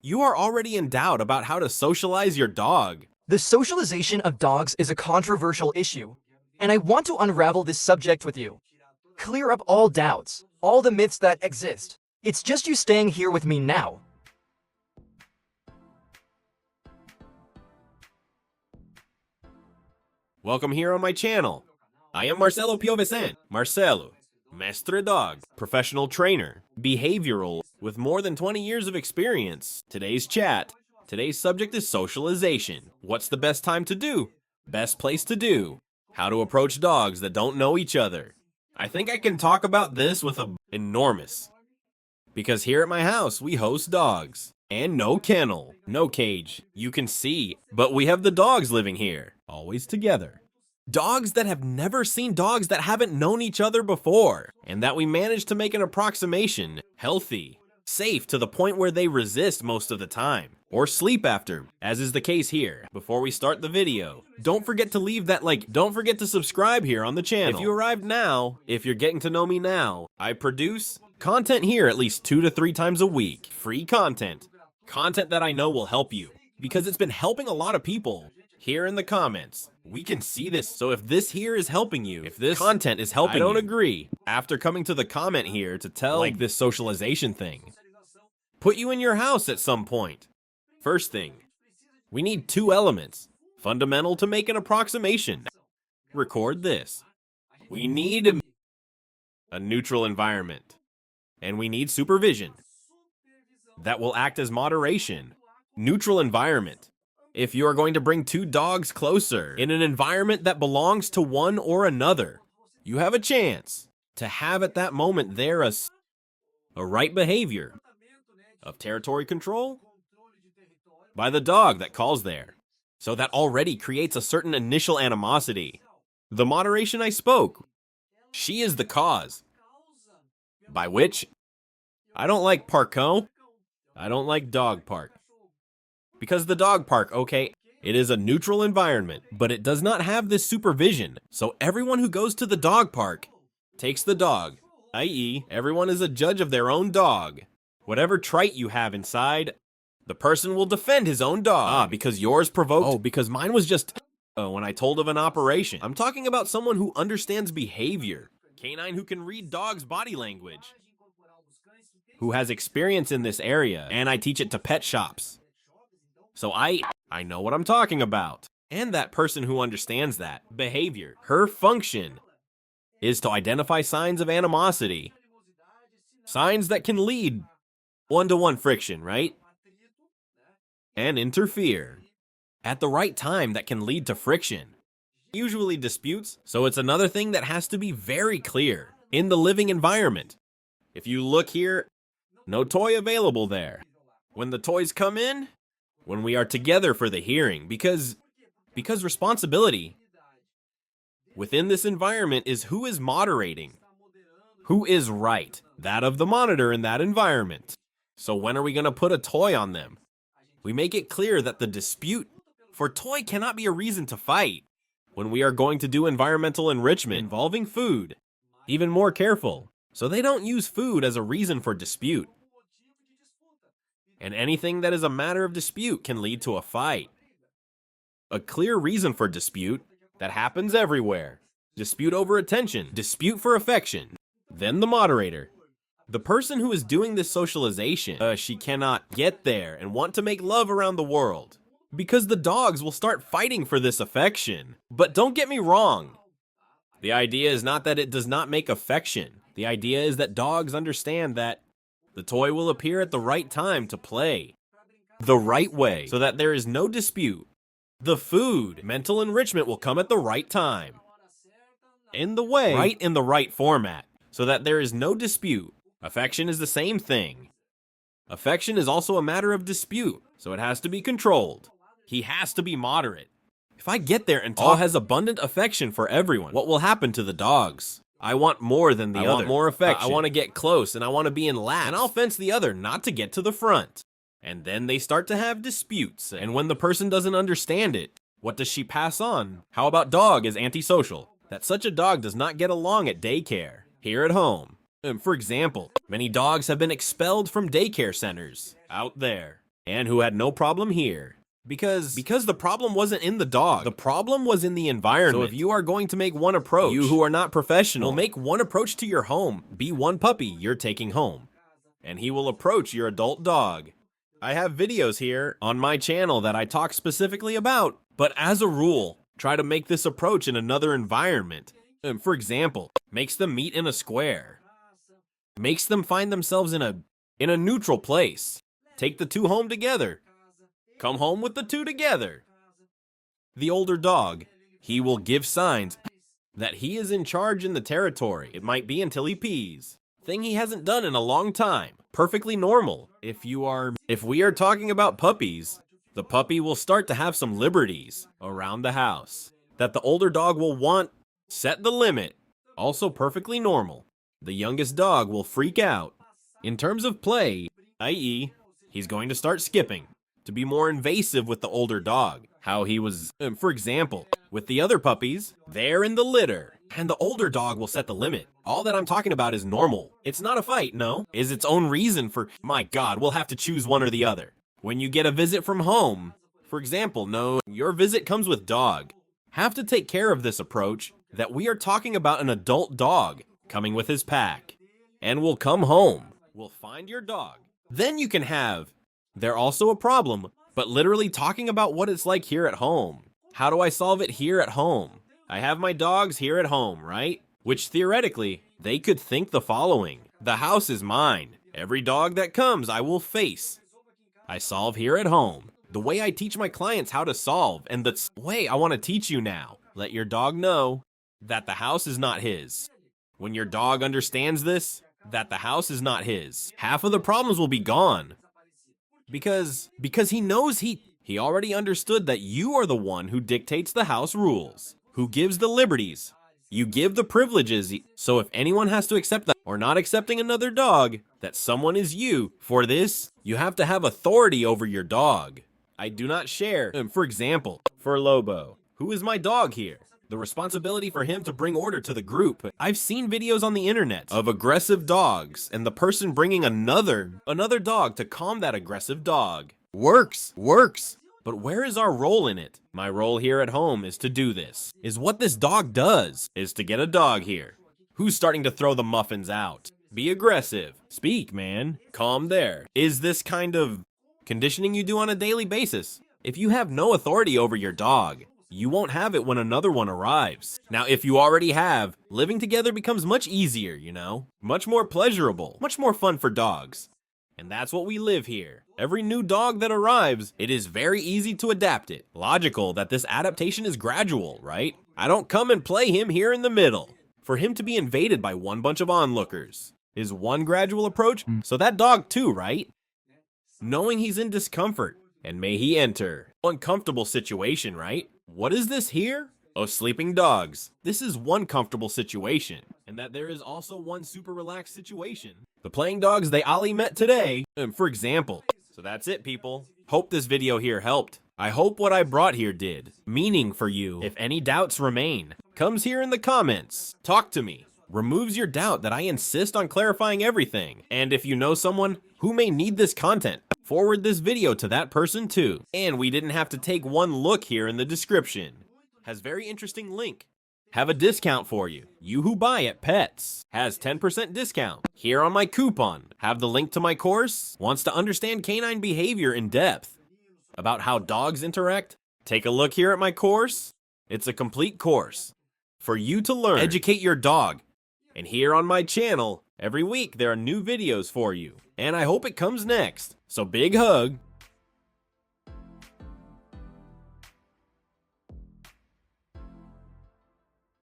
You are already in doubt about how to socialize your dog. The socialization of dogs is a controversial issue, and I want to unravel this subject with you. Clear up all doubts, all the myths that exist. It's just you staying here with me now. Welcome here on my channel. I am Marcelo Piovesan, Marcelo MestreDog, professional trainer, behavioral, with more than 20 years of experience. Today's subject is socialization. What's the best time to do? Best place to do? How to approach dogs that don't know each other. I think I can talk about this with enormous. Because here at my house, we host dogs. And no kennel, no cage, you can see, but we have the dogs living here, always together. Dogs that have never seen dogs that haven't known each other before, and that we managed to make an approximation, healthy, safe to the point where they resist most of the time, or sleep after, as is the case here. Before we start the video, don't forget to leave that like, don't forget to subscribe here on the channel. If you arrived now, if you're getting to know me now, I produce content here at least 2 to 3 times a week, free content. Content that I know will help you, because it's been helping a lot of people. Here in the comments, we can see this. So if this here is helping you, if this content is helping you, I don't agree. After coming to the comment here to tell like this socialization thing, put you in your house at some point. First thing, we need 2 elements, fundamental to make an approximation. Record this. We need a neutral environment, and we need supervision. That will act as moderation. Neutral environment. If you are going to bring 2 dogs closer in an environment that belongs to one or another, you have a chance to have at that moment there a right behavior of territory control by the dog that calls there. So that already creates a certain initial animosity. The moderation I spoke, she is the cause. By which, I don't like parko. I don't like dog park. Because the dog park, okay, it is a neutral environment, but it does not have this supervision. So everyone who goes to the dog park takes the dog, i.e., everyone is a judge of their own dog. Whatever trait you have inside, the person will defend his own dog. Because yours provoked. Oh, because mine was just when I told of an operation. I'm talking about someone who understands behavior. Canine who can read dogs' body language. Who has experience in this area, and I teach it to pet shops. So I know what I'm talking about. And that person who understands that behavior, her function is to identify signs of animosity. Signs that can lead one-to-one friction, right? And interfere at the right time that can lead to friction. Usually disputes, so it's another thing that has to be very clear in the living environment. If you look here, no toy available there. When the toys come in, when we are together for the hearing, because responsibility within this environment is who is moderating, who is right, that of the monitor in that environment. So when are we going to put a toy on them? We make it clear that the dispute for toy cannot be a reason to fight. When we are going to do environmental enrichment involving food, even more careful, so they don't use food as a reason for dispute. And anything that is a matter of dispute can lead to a fight. A clear reason for dispute that happens everywhere. Dispute over attention, dispute for affection. Then the moderator. The person who is doing this socialization, she cannot get there and want to make love around the world. Because the dogs will start fighting for this affection. But don't get me wrong. The idea is not that it does not make affection. The idea is that dogs understand that the toy will appear at the right time to play the right way, so that there is no dispute. The food, mental enrichment will come at the right time, in the way, right in the right format, so that there is no dispute. Affection is the same thing. Affection is also a matter of dispute, so it has to be controlled. He has to be moderate. If I get there and talk has abundant affection for everyone, what will happen to the dogs? I want more than the other. I want more affection. I want to get close, and I want to be in last. And I'll fence the other not to get to the front. And then they start to have disputes. And when the person doesn't understand it, what does she pass on? How about dog is antisocial? That such a dog does not get along at daycare, here at home. For example, many dogs have been expelled from daycare centers out there. and who had no problem here. Because the problem wasn't in the dog. The problem was in the environment. So if you are going to make one approach, you who are not professional, make one approach to your home. Be one puppy you're taking home, and he will approach your adult dog. I have videos here on my channel that I talk specifically about, but as a rule, try to make this approach in another environment. For example, makes them meet in a square. Makes them find themselves in a neutral place. Take the two home together. Come home with the two together. The older dog, he will give signs that he is in charge in the territory. It might be until he pees. Thing he hasn't done in a long time. Perfectly normal. If we are talking about puppies, the puppy will start to have some liberties around the house that the older dog will want. Set the limit. Also perfectly normal. The youngest dog will freak out. In terms of play, i.e., he's going to start skipping to be more invasive with the older dog. How he was, for example, with the other puppies, they're in the litter, and the older dog will set the limit. All that I'm talking about is normal. It's not a fight, no. Is its own reason for, my God, we'll have to choose one or the other. When you get a visit from home, for example, no, your visit comes with dog. Have to take care of this approach that we are talking about an adult dog coming with his pack, and will come home. We'll find your dog. Then you can have, they're also a problem, but literally talking about what it's like here at home. How do I solve it here at home? I have my dogs here at home, right? Which theoretically, they could think the following. The house is mine. Every dog that comes, I will face. I solve here at home. The way I teach my clients how to solve, and the way I want to teach you now. Let your dog know that the house is not his. When your dog understands this, that the house is not his, half of the problems will be gone. Because he knows he already understood that you are the one who dictates the house rules, who gives the liberties. You give the privileges, so if anyone has to accept that or not accepting another dog, that someone is you. For this, you have to have authority over your dog. I do not share, for example, for Lobo, who is my dog here, the responsibility for him to bring order to the group. I've seen videos on the internet of aggressive dogs and the person bringing another dog to calm that aggressive dog. Works. But where is our role in it? My role here at home is to do this. Is what this dog does, is to get a dog here. Who's starting to throw the muffins out? Be aggressive. Speak, man. Calm there. Is this kind of conditioning you do on a daily basis? If you have no authority over your dog, you won't have it when another one arrives. Now, if you already have, living together becomes much easier, you know? Much more pleasurable, much more fun for dogs. And that's what we live here. Every new dog that arrives, it is very easy to adapt it. Logical that this adaptation is gradual, right? I don't come and play him here in the middle. For him to be invaded by one bunch of onlookers is one gradual approach. So that dog too, right? Knowing he's in discomfort, and may he enter. Uncomfortable situation, right? What is this here? Oh, sleeping dogs. This is one comfortable situation, and that there is also one super relaxed situation. The playing dogs they Ali met today, for example. So that's it, people. Hope this video here helped. I hope what I brought here did. Meaning for you. If any doubts remain, comes here in the comments. Talk to me. Removes your doubt that I insist on clarifying everything. And if you know someone who may need this content, forward this video to that person too. And we didn't have to take one look here in the description. Has very interesting link. Have a discount for you. You who buy at Pets has 10% discount. Here on my coupon, have the link to my course. Wants to understand canine behavior in depth about how dogs interact? Take a look here at my course. It's a complete course for you to learn. Educate your dog. And here on my channel, every week there are new videos for you. And I hope it comes next. So big hug.